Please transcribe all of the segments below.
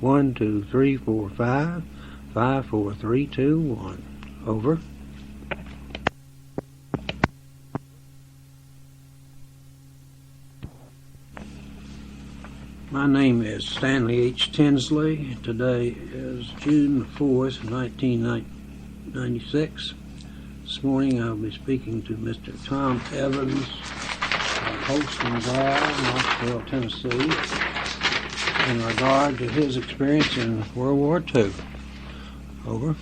1, 2, 3, 4, 5. 5, 4, 3, 2, 1. Over. My name is Stanley H. Tinsley. Today is June 4th, 1996. This morning I'll be speaking to Mr. Tom Evans, Holston Drive, Knoxville, Tennessee, in regard to his experience in World War II. Over.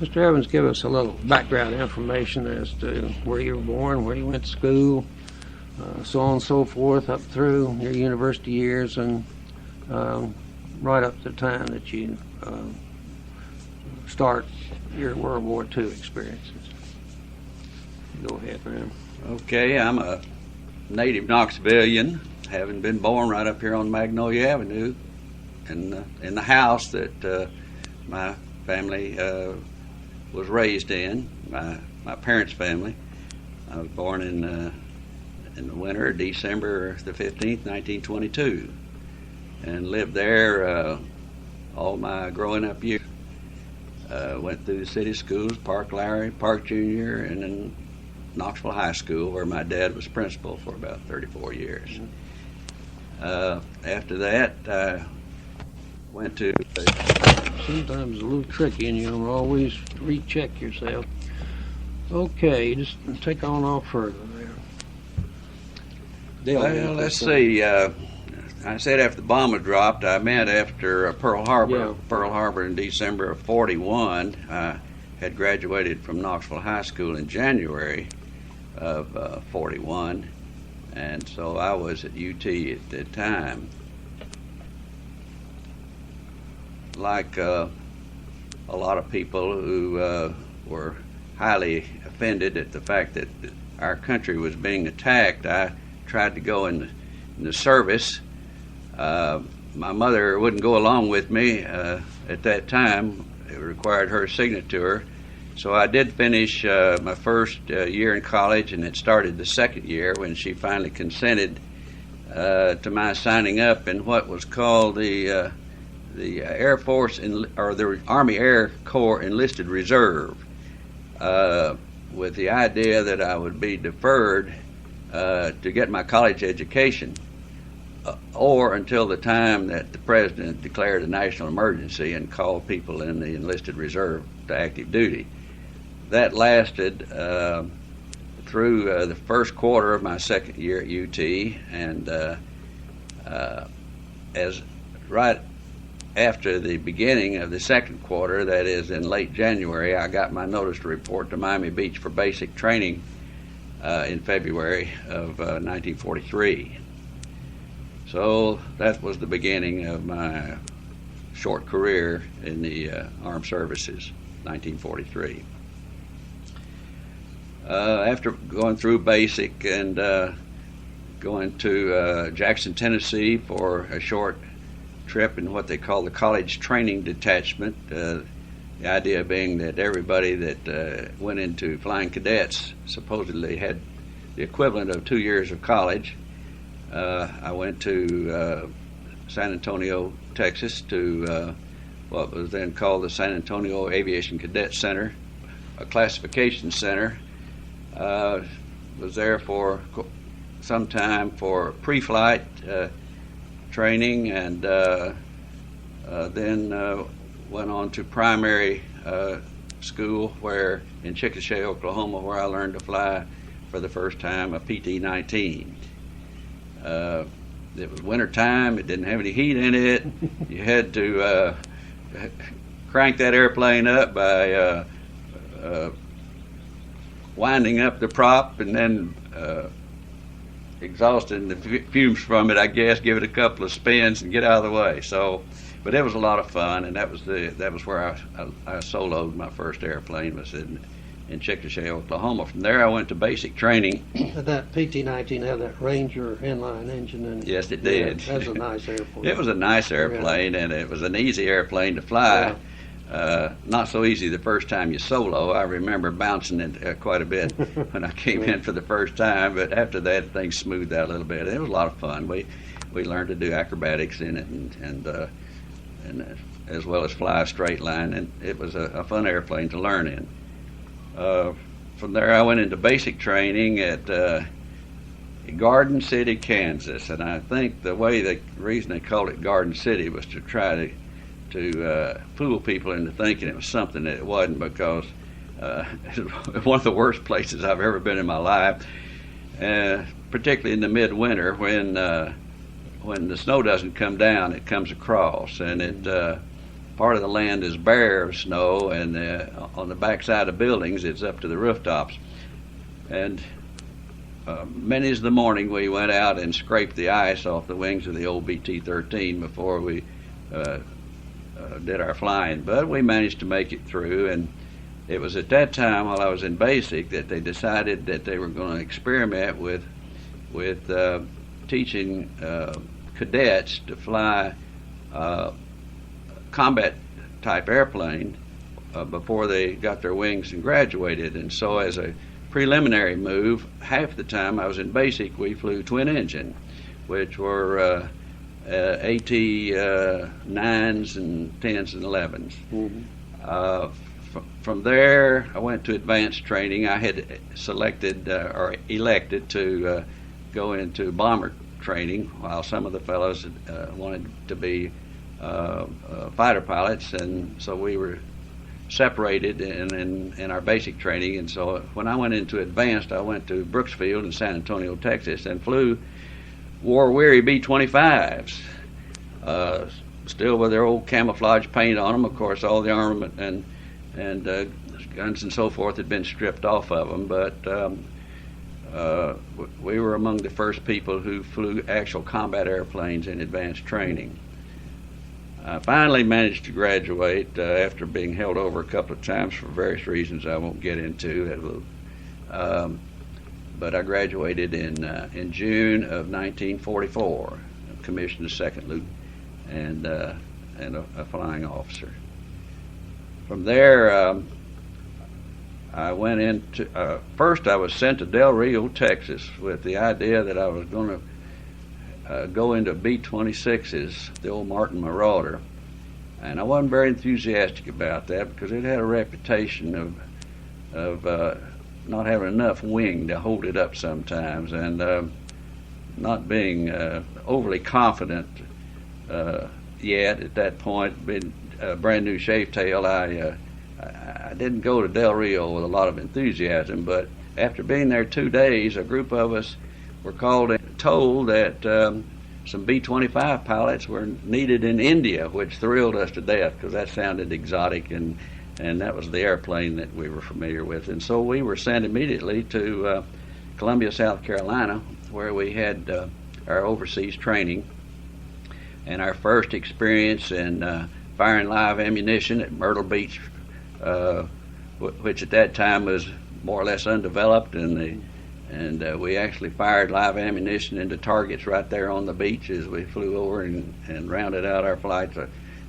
Mr. Evans, give us a little background information as to where you were born, where you went to school, so on and so forth, up through your university years and right up to the time that you start your World War II experiences. Go ahead, ma'am. Okay, I'm a native Knoxvillian, having been born right up here on Magnolia Avenue in the house that my family was raised in, my parents' family. I was born in the winter, December the 15th, 1922, and lived there all my growing up years. Went through the city schools, Park Lowry, Park Junior, and then Knoxville High School, where my dad was principal for about 34 years. After that, I went to... Sometimes it's a little tricky, and you always recheck yourself. Okay, just take on off further there. Well, let's see. I said after the bomb was dropped, I meant after Pearl Harbor. Yeah. Pearl Harbor in December of 41. I had graduated from Knoxville High School in January of 41, and so I was at UT at the time. Like a lot of people who were highly offended at the fact that our country was being attacked, I tried to go in the service. My mother wouldn't go along with me at that time. It required her signature. So I did finish my first year in college, and it started the second year when she finally consented to my signing up in what was called the Air Force or the Army Air Corps Enlisted Reserve, with the idea that I would be deferred to get my college education, or until the time that the president declared a national emergency and called people in the enlisted reserve to active duty. That lasted through the first quarter of my second year at UT, and as right after the beginning of the second quarter, that is in late January, I got my notice to report to Miami Beach for basic training in February of 1943. So that was the beginning of my short career in the armed services, 1943. After going through basic and going to Jackson, Tennessee for a short trip in what they call the College Training Detachment, the idea being that everybody that went into flying cadets supposedly had the equivalent of 2 years of college. I went to San Antonio, Texas, to what was then called the San Antonio Aviation Cadet Center, a classification center. Was there for some time for pre-flight training, and then went on to primary school where in Chickasha, Oklahoma, where I learned to fly for the first time a PT-19. It was winter time. It didn't have any heat in it. You had to crank that airplane up by winding up the prop and then exhausting the fumes from it, I guess, give it a couple of spins and get out of the way. So, but it was a lot of fun, and that was where I soloed my first airplane, was in Chickasha, Oklahoma. From there, I went to basic training. That PT-19 had that Ranger inline engine in it. Yes, it did. Yeah, that was a nice airplane. It was a nice airplane, yeah. And it was an easy airplane to fly. Yeah. Not so easy the first time you solo. I remember bouncing it quite a bit when I came in for the first time, but after that things smoothed out a little bit. It was a lot of fun. we learned to do acrobatics in it, and as well as fly a straight line, and it was a fun airplane to learn in. From there, I went into basic training at Garden City, Kansas, and I think the reason they called it Garden City was to try to fool people into thinking it was something that it wasn't, because it's one of the worst places I've ever been in my life, particularly in the midwinter when the snow doesn't come down, it comes across, and part of the land is bare of snow, and on the backside of buildings it's up to the rooftops. And many's the morning we went out and scraped the ice off the wings of the old BT-13 before we did our flying, but we managed to make it through. And it was at that time, while I was in basic, that they decided that they were going to experiment with teaching cadets to fly combat type airplane before they got their wings and graduated. And so as a preliminary move, half the time I was in basic, we flew twin engine, which were AT-9s and 10s and 11s. Mm-hmm. From there, I went to advanced training. I had selected or elected to go into bomber training, while some of the fellows wanted to be fighter pilots, and so we were separated in our basic training. And so when I went into advanced, I went to Brooksfield in San Antonio, Texas, and flew war-weary B-25s, still with their old camouflage paint on them. Of course, all the armament and guns and so forth had been stripped off of them, but we were among the first people who flew actual combat airplanes in advanced training. I finally managed to graduate after being held over a couple of times for various reasons I won't get into. But I graduated in June of 1944, commissioned as second lieutenant and a flying officer. From there, I went into, first I was sent to Del Rio, Texas, with the idea that I was going to go into B-26s, the old Martin Marauder. And I wasn't very enthusiastic about that, because it had a reputation of not having enough wing to hold it up sometimes, and not being overly confident yet at that point. Being a brand new shave tail, I didn't go to Del Rio with a lot of enthusiasm, but after being there 2 days, a group of us were called and told that some B-25 pilots were needed in India, which thrilled us to death, because that sounded exotic, and that was the airplane that we were familiar with. And so we were sent immediately to Columbia, South Carolina, where we had our overseas training and our first experience in firing live ammunition at Myrtle Beach, which at that time was more or less undeveloped, and we actually fired live ammunition into targets right there on the beach as we flew over and rounded out our flights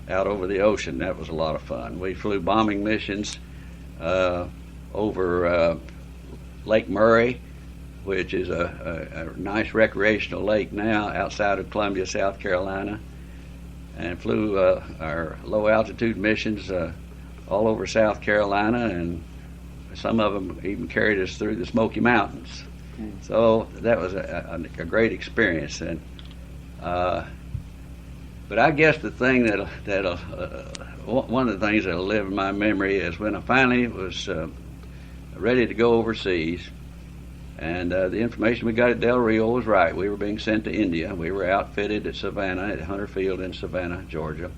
out over the ocean. That was a lot of fun. We flew bombing missions over Lake Murray, which is a nice recreational lake now outside of Columbia, South Carolina, and flew our low altitude missions all over South Carolina, and some of them even carried us through the Smoky Mountains. So that was a great experience. And but I guess the thing that'll one of the things that'll live in my memory is when I finally was ready to go overseas, and the information we got at Del Rio was right. We were being sent to India. We were outfitted at Savannah, at Hunter Field in Savannah, Georgia.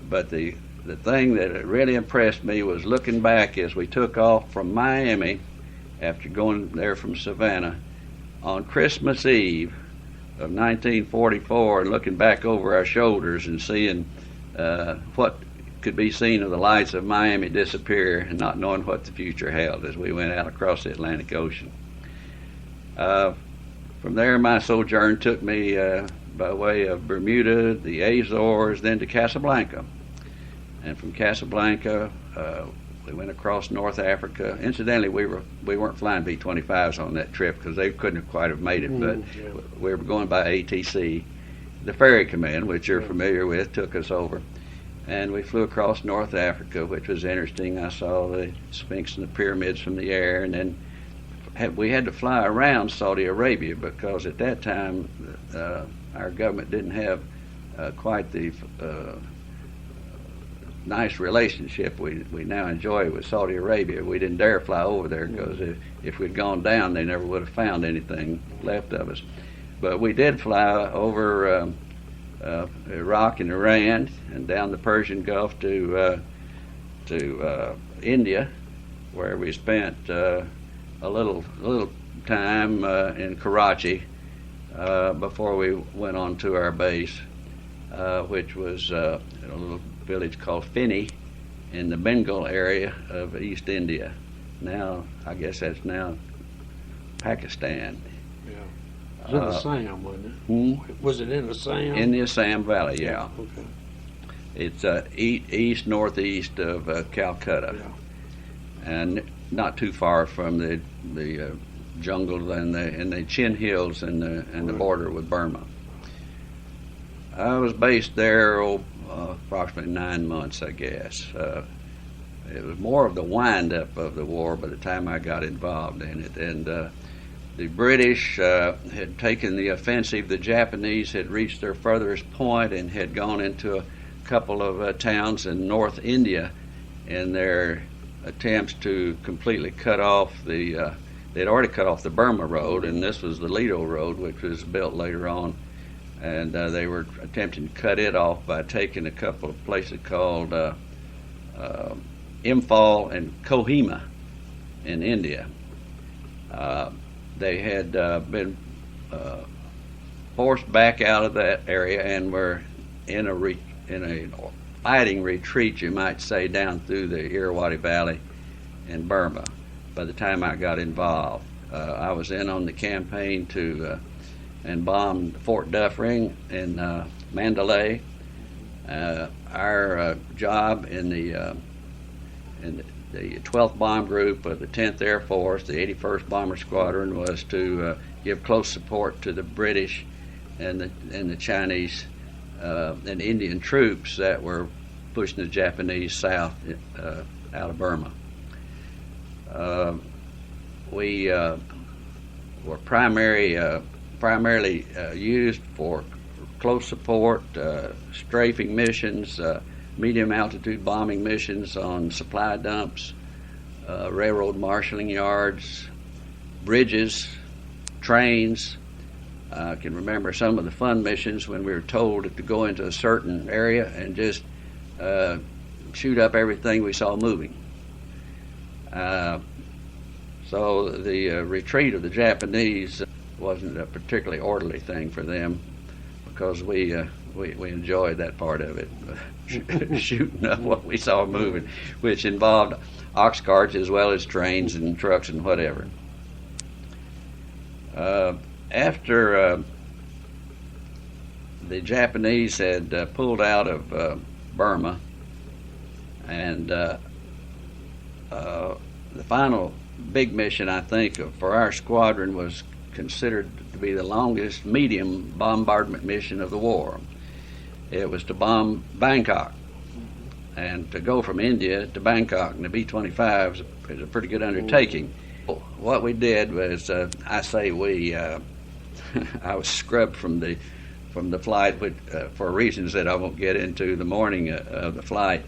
But the thing that really impressed me was looking back as we took off from Miami after going there from Savannah on Christmas Eve of 1944, and looking back over our shoulders and seeing what could be seen of the lights of Miami disappear, and not knowing what the future held as we went out across the Atlantic Ocean. From there, my sojourn took me by way of Bermuda, the Azores, then to Casablanca. And from Casablanca, We went across North Africa. Incidentally, we weren't flying B-25s on that trip because they couldn't have quite have made it. But we were going by ATC. The Ferry Command, which you're familiar with, took us over, and we flew across North Africa, which was interesting. I saw the Sphinx and the pyramids from the air, and then we had to fly around Saudi Arabia because at that time our government didn't have quite the nice relationship we now enjoy with Saudi Arabia. We didn't dare fly over there because if we'd gone down, they never would have found anything left of us. But we did fly over Iraq and Iran and down the Persian Gulf to India, where we spent a little time in Karachi before we went on to our base, which was in a little village called Fini in the Bengal area of East India. Now, I guess that's now Pakistan. It was in the Assam, wasn't it? Was it in the Assam? In the Assam Valley, yeah. Okay. It's east-northeast of Calcutta, and not too far from the jungle and the Chin Hills and the border with Burma. I was based there approximately 9 months, I guess. It was more of the wind-up of the war by the time I got involved in it, and the British had taken the offensive. The Japanese had reached their furthest point and had gone into a couple of towns in North India in their attempts to completely cut off they'd already cut off the Burma Road, and this was the Lido Road, which was built later on. And they were attempting to cut it off by taking a couple of places called Imphal and Kohima in India. They had been forced back out of that area and were in a fighting retreat, you might say, down through the Irrawaddy Valley in Burma by the time I got involved. I was in on the campaign to and bombed Fort Dufferin in Mandalay. Our job in the 12th Bomb Group of the 10th Air Force, the 81st Bomber Squadron, was to give close support to the British and the Chinese and Indian troops that were pushing the Japanese south out of Burma. We were primarily used for close support, strafing missions, medium altitude bombing missions on supply dumps, railroad marshalling yards, bridges, trains. I can remember some of the fun missions when we were told to go into a certain area and just shoot up everything we saw moving. So the retreat of the Japanese wasn't a particularly orderly thing for them because we enjoyed that part of it, shooting up what we saw moving, which involved ox carts as well as trains and trucks and whatever. After the Japanese had pulled out of Burma, and the final big mission, I think, for our squadron was considered to be the longest medium bombardment mission of the war. It was to bomb Bangkok, and to go from India to Bangkok in the B-25 is a pretty good undertaking. What we did was, I was scrubbed from the flight for reasons that I won't get into the morning of the flight.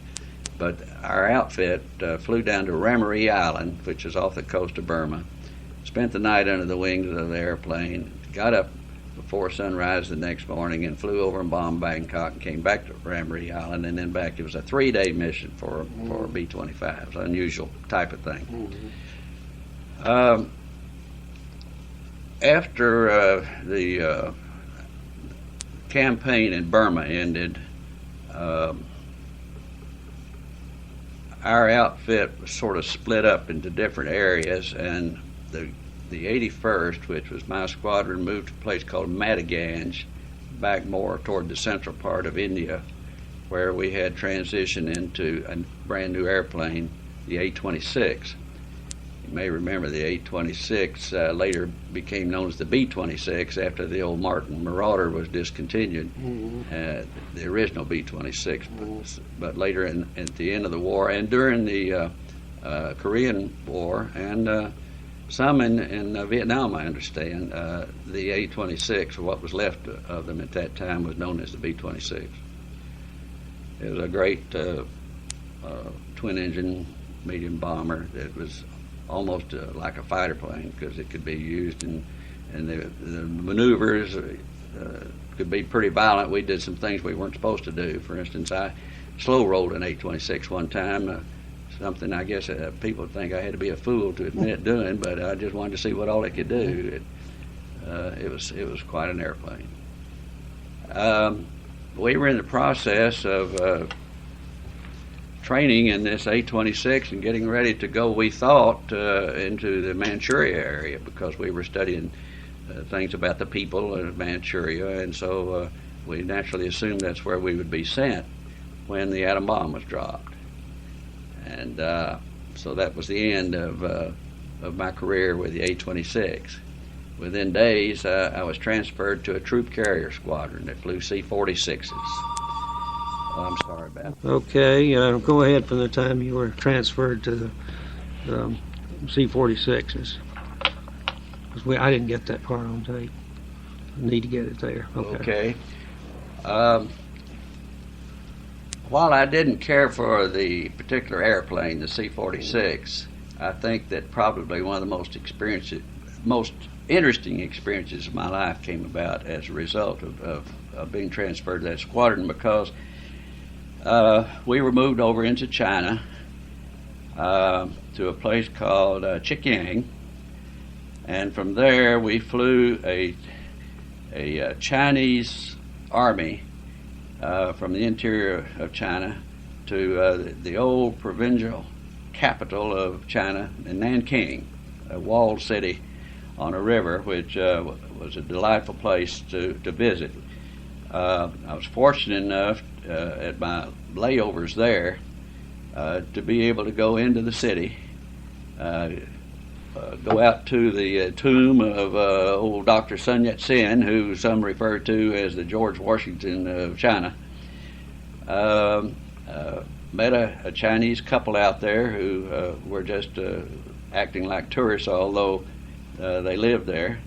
But our outfit flew down to Ramaree Island, which is off the coast of Burma, spent the night under the wings of the airplane, got up before sunrise the next morning and flew over and bombed Bangkok and came back to Ramaree Island and then back. It was a 3-day mission for B-25s, unusual type of thing. After the campaign in Burma ended, our outfit was sort of split up into different areas, and the 81st, which was my squadron, moved to a place called Madiganj, back more toward the central part of India, where we had transitioned into a brand new airplane the A-26. You may remember the A-26 later became known as the B-26 after the old Martin Marauder was discontinued, the original B-26. But later at the end of the war and during the Korean War and some in Vietnam, I understand, the A-26, or what was left of them at that time, was known as the B-26. It was a great twin-engine medium bomber that was almost like a fighter plane because it could be used and the maneuvers could be pretty violent. We did some things we weren't supposed to do. For instance, I slow rolled an A-26 one time, something I guess people think I had to be a fool to admit doing, but I just wanted to see what all it could do. It was quite an airplane. We were in the process of training in this A-26 and getting ready to go, we thought, into the Manchuria area because we were studying things about the people of Manchuria, and so we naturally assumed that's where we would be sent when the atom bomb was dropped. And so that was the end of my career with the A-26. Within days, I was transferred to a troop carrier squadron that flew C-46s. Oh, I'm sorry about that. Okay, go ahead from the time you were transferred to the C-46s. I didn't get that part on tape. I need to get it there. Okay. While I didn't care for the particular airplane, the C-46, I think that probably one of the most interesting experiences of my life came about as a result of being transferred to that squadron because we were moved over into China to a place called Chikyang, and from there we flew a Chinese army from the interior of China to the old provincial capital of China, in Nanking, a walled city on a river, which was a delightful place to visit. I was fortunate enough at my layovers there to be able to go into the city, go out to the tomb of old Dr. Sun Yat-sen, who some refer to as the George Washington of China. Met a Chinese couple out there who were just acting like tourists, although they lived there,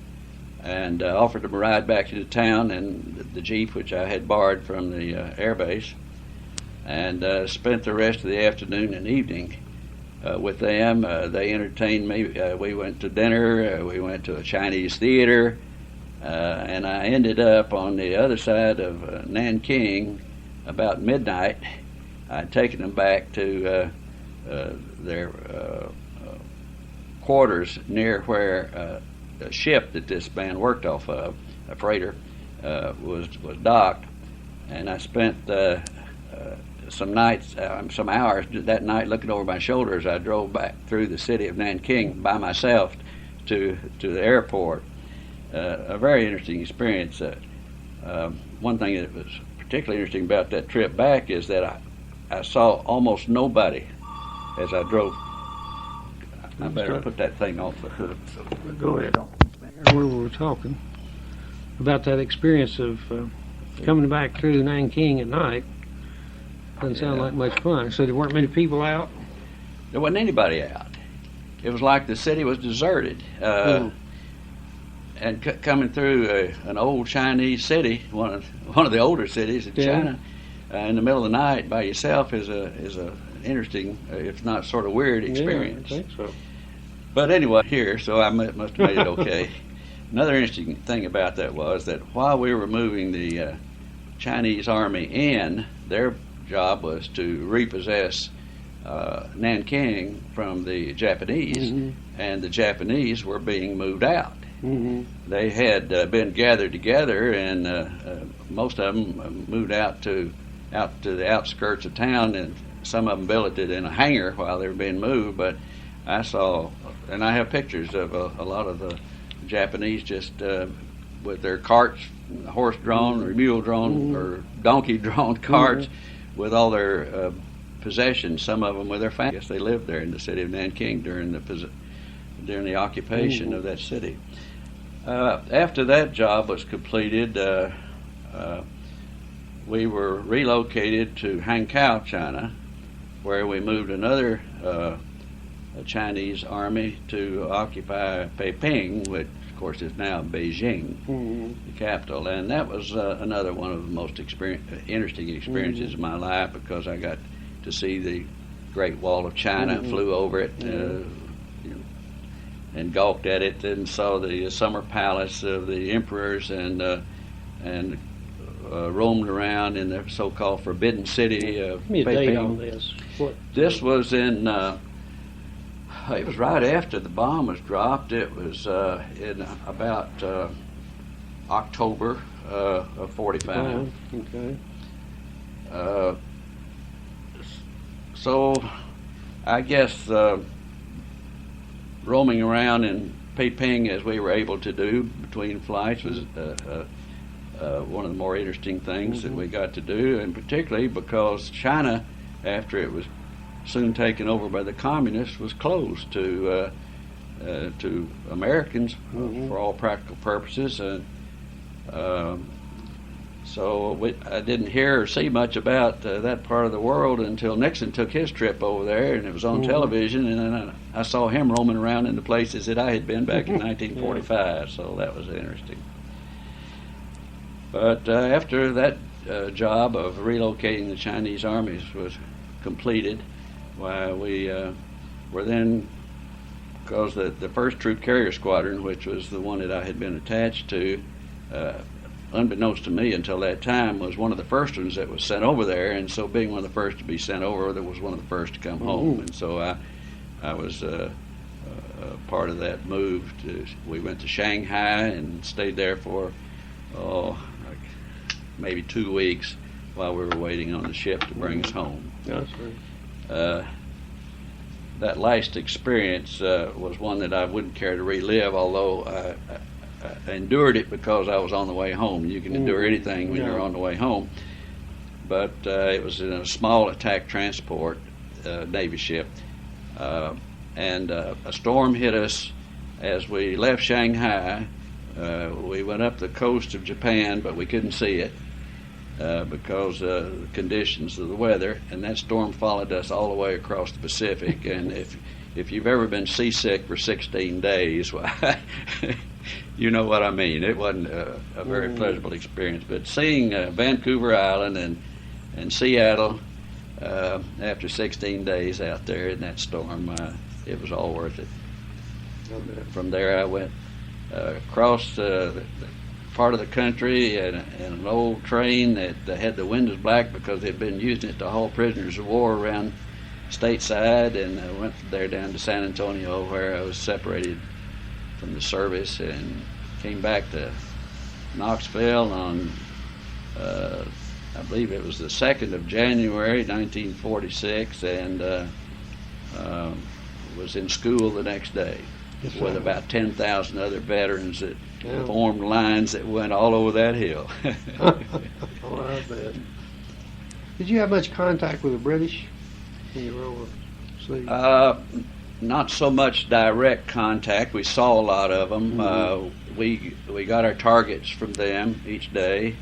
and offered them a ride back into town in the Jeep which I had borrowed from the airbase, and spent the rest of the afternoon and evening with them. They entertained me. We went to dinner, we went to a Chinese theater, and I ended up on the other side of Nanking about midnight. I'd taken them back to their quarters near where a ship that this man worked off of, a freighter, was docked, and I spent some hours that night looking over my shoulder as I drove back through the city of Nanking by myself to the airport. A very interesting experience. One thing that was particularly interesting about that trip back is that I saw almost nobody as I drove. I better put that thing off the hood. Go ahead. We were talking about that experience of coming back through Nanking at night. Doesn't sound like much fun. So there weren't many people out? There wasn't anybody out. It was like the city was deserted. And coming through an old Chinese city, one of the older cities in China, in the middle of the night by yourself is an interesting, if not sort of weird experience. Yeah, I think so. But anyway, here, so I must have made it okay. Another interesting thing about that was that while we were moving the Chinese army in, their job was to repossess Nanking from the Japanese, and the Japanese were being moved out. They had been gathered together, and most of them moved out to the outskirts of town, and some of them billeted in a hangar while they were being moved. But I saw, and I have pictures of a lot of the Japanese just with their carts, horse-drawn or mule-drawn or donkey-drawn carts, with all their possessions, some of them with their families. They lived there in the city of Nanking during the occupation of that city. After that job was completed, we were relocated to Hankow, China, where we moved another Chinese army to occupy Peiping, which of course is now Beijing, the capital. And that was another one of the most interesting experiences of my life, because I got to see the Great Wall of China, flew over it, and gawked at it, and saw the summer palace of the emperors, and roamed around in the so-called Forbidden City of Give me a date on Peiping. this. What? This was in, it was right after the bomb was dropped. It was in about October of 45. Okay. So I guess roaming around in Peiping, as we were able to do between flights, was one of the more interesting things that we got to do, and particularly because China, after it was soon taken over by the communists, was closed to Americans for all practical purposes. So I didn't hear or see much about that part of the world until Nixon took his trip over there, and it was on television, and then I saw him roaming around in the places that I had been back in 1945, so that was interesting. But after that job of relocating the Chinese armies was completed, why we were then, because the 1st Troop Carrier Squadron, which was the one that I had been attached to, unbeknownst to me until that time, was one of the first ones that was sent over there, and so being one of the first to be sent over, that was one of the first to come home, and so I was part of that move. We went to Shanghai and stayed there for like maybe 2 weeks while we were waiting on the ship to bring us home. That's right. That last experience was one that I wouldn't care to relive, although I endured it because I was on the way home. You can endure anything when you're on the way home. But it was in a small attack transport Navy ship, and a storm hit us as we left Shanghai. We went up the coast of Japan, but we couldn't see it because of the conditions of the weather, and that storm followed us all the way across the Pacific. And if you've ever been seasick for 16 days, well, you know what I mean. It wasn't a very pleasurable experience. But seeing Vancouver Island and Seattle after 16 days out there in that storm, it was all worth it. From there I went across the part of the country in an old train that had the windows black because they'd been using it to haul prisoners of war around stateside, and I went there down to San Antonio, where I was separated from the service, and came back to Knoxville on I believe it was the 2nd of January 1946, and was in school the next day with about 10,000 other veterans that formed lines that went all over that hill. Oh, I bet. Did you have much contact with the British when you were overseas? Not so much direct contact. We saw a lot of them. We got our targets from them each day.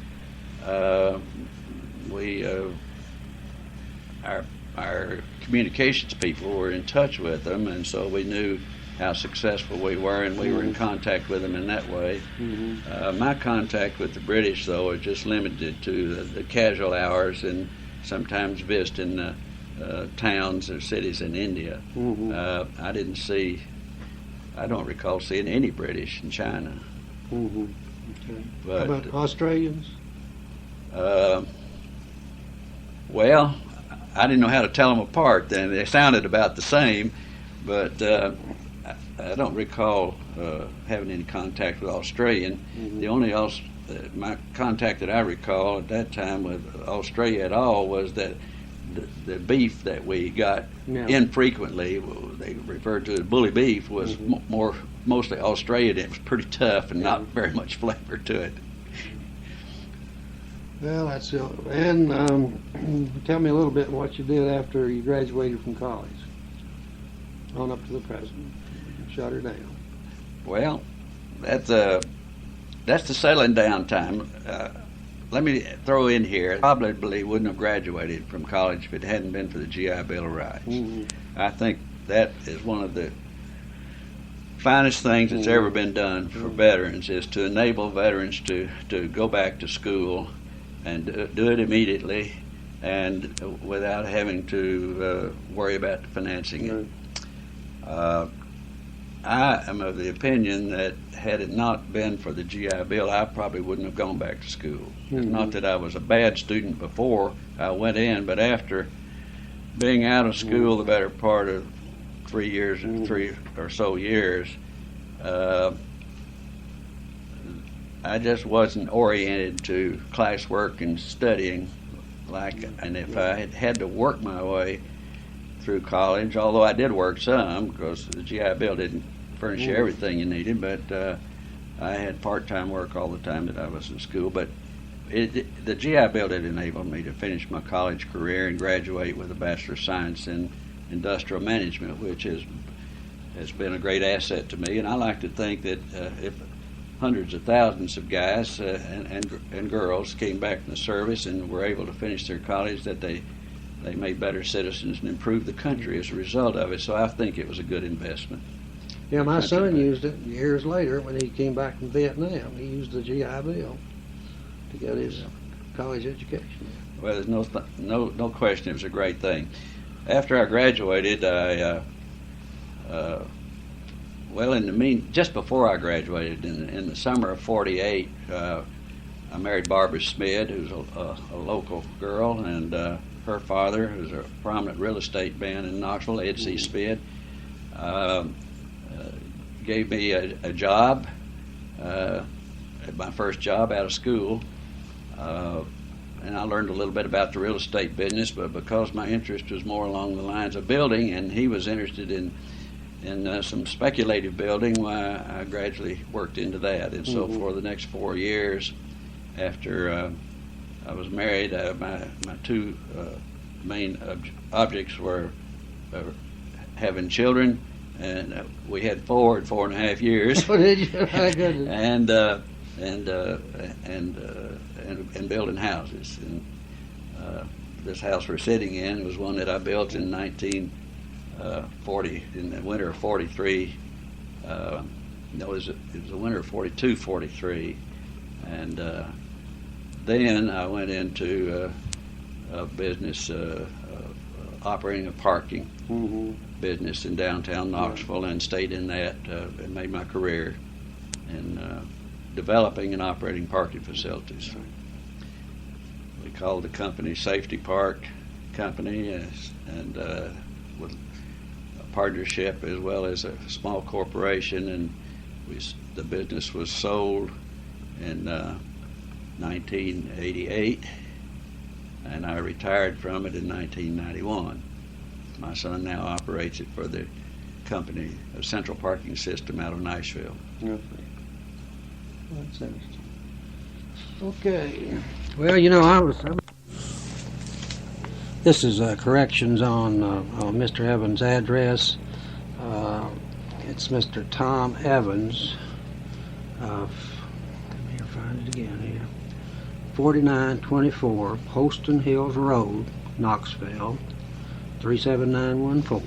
Our communications people were in touch with them, and so we knew how successful we were, and we were in contact with them in that way. My contact with the British, though, was just limited to the casual hours and sometimes visiting towns or cities in India. I don't recall seeing any British in China. Okay. But, how about Australians? Well, I didn't know how to tell them apart then. They sounded about the same, but I don't recall having any contact with Australian. The only my contact that I recall at that time with Australia at all was that the beef that we got infrequently, they referred to as bully beef, was mostly Australian. It was pretty tough and not very much flavor to it. Well, that's it. And Tell me a little bit what you did after you graduated from college, on up to the present. Shut her down. Well, that's the settling down time. Let me throw in here, probably wouldn't have graduated from college if it hadn't been for the GI Bill of Rights. Mm-hmm. I think that is one of the finest things that's ever been done for veterans, is to enable veterans to go back to school and do it immediately and without having to worry about financing it. I am of the opinion that had it not been for the GI Bill, I probably wouldn't have gone back to school. Mm-hmm. Not that I was a bad student before I went in, but after being out of school the better part of 3 years and 3 or so years, I just wasn't oriented to classwork and studying and if I had to work my way through college, although I did work some because the GI Bill didn't furnish you everything you needed, but I had part-time work all the time that I was in school. But the GI Bill did enable me to finish my college career and graduate with a Bachelor of Science in Industrial Management, which has been a great asset to me. And I like to think that if hundreds of thousands of guys and girls came back from the service and were able to finish their college, that they made better citizens and improved the country as a result of it. So I think it was a good investment. Yeah, my son used it years later when he came back from Vietnam. He used the GI Bill to get his college education. Well, there's no question it was a great thing. After I graduated, just before I graduated, in the summer of '48, I married Barbara Smith, who's a local girl, and her father, who's a prominent real estate man in Knoxville, Ed C. Smith, gave me a job, my first job out of school, and I learned a little bit about the real estate business, but because my interest was more along the lines of building, and he was interested in some speculative building, I gradually worked into that. And so for the next 4 years after I was married, my two main objects were having children, and we had 4 in 4.5 years. Oh, did you? My goodness. and building houses. And this house we're sitting in was one that I built in 1940, in the winter of '43. No, it was the winter of '42, '43, and then I went into a business operating a parking business in downtown Knoxville, and stayed in that and made my career in developing and operating parking facilities. We called the company Safety Park Company, and with a partnership as well as a small corporation, and the business was sold in 1988, and I retired from it in 1991. My son now operates it for the company, a central parking system out of Nashville. Okay. That's interesting. Okay. Well, this is corrections on Mr. Evans' address. It's Mr. Tom Evans. Let me find it again here. 4924 Holston Hills Road, Knoxville, 37914.